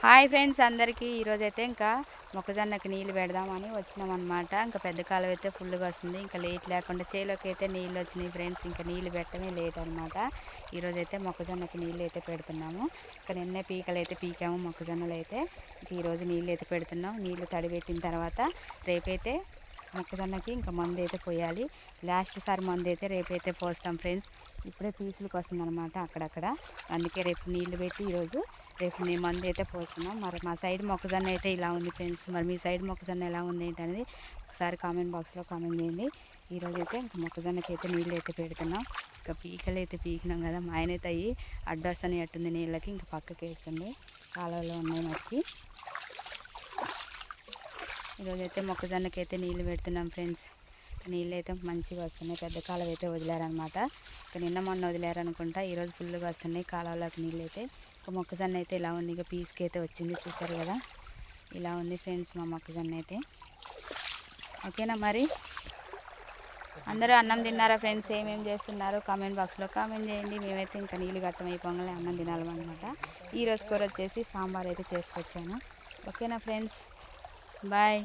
Hi friends అందరికీ ఈరోజైతే ఇంకా మొక్కజొన్నకి నీళ్ళు పెడదామని వచ్చినామన్నమాట. ఇంకా పెద్ద కాలం అయితే ఫుల్గా వస్తుంది. ఇంకా లేట్ లేకుండా చేలోకి అయితే నీళ్ళు వచ్చినాయి ఫ్రెండ్స్. ఇంకా నీళ్ళు పెట్టడమే లేట్ అనమాట. ఈరోజైతే మొక్కజొన్నకి నీళ్ళు అయితే పెడుతున్నాము. ఇంకా నిన్నే పీకలు అయితే పీకాము మొక్కజొన్నలు అయితే. ఈరోజు నీళ్ళు అయితే పెడుతున్నాం. నీళ్ళు తడిపెట్టిన తర్వాత రేపైతే మొక్కజొన్నకి ఇంకా మందు అయితే పోయాలి. లాస్ట్ సారి మందు అయితే రేపైతే పోస్తాం ఫ్రెండ్స్. ఇప్పుడే పీసులకు వస్తుందన్నమాట అక్కడక్కడ. అందుకే రేపు నీళ్లు పెట్టి ఈరోజు రేపు మేము మందు అయితే పోస్తున్నాం. మరి మా సైడ్ మొక్కజొన్న అయితే ఇలా ఉంది ఫ్రెండ్స్. మరి మీ సైడ్ మొక్కజొన్న ఎలా ఉంది ఏంటనేది ఒకసారి కామెంట్ బాక్స్లో కామెంట్ చేయండి. ఈరోజు అయితే ఇంకా మొక్కజొన్నకి అయితే నీళ్ళు అయితే పెడుతున్నాం. ఇంకా పీకలు అయితే పీకినాం కదా, మా ఆయన అయితే అయ్యి అడ్డొస్తని అట్టుంది నీళ్ళకి. ఇంకా పక్కకి వేస్తుంది, కాలువలో ఉన్నాయి మట్టి. ఈరోజైతే మొక్కజొన్నకి అయితే నీళ్ళు పెడుతున్నాం ఫ్రెండ్స్. నీళ్ళు అయితే మంచిగా వస్తున్నాయి. పెద్ద కాలువ అయితే వదిలేరనమాట. ఇక నిన్న మొన్న వదిలేరనుకుంటా. ఈరోజు ఫుల్గా వస్తున్నాయి కాలువలోకి నీళ్ళు అయితే. ఇక మొక్కజొన్న అయితే ఇలా ఉంది. ఇక పీస్కి అయితే వచ్చింది, చూసారు కదా. ఇలా ఉంది ఫ్రెండ్స్ మా మొక్కజొన్న అయితే. ఓకేనా, మరి అందరూ అన్నం తిన్నారా ఫ్రెండ్స్? ఏమేమి చేస్తున్నారు కామెంట్ బాక్స్లో కామెంట్ చేయండి. మేమైతే ఇంకా నీళ్ళు గట్టమైపోగానే అన్నం తినాలన్నమాట. ఈరోజు కూర వచ్చేసి సాంబార్ అయితే చేసుకొచ్చాను. ఓకేనా ఫ్రెండ్స్, బాయ్.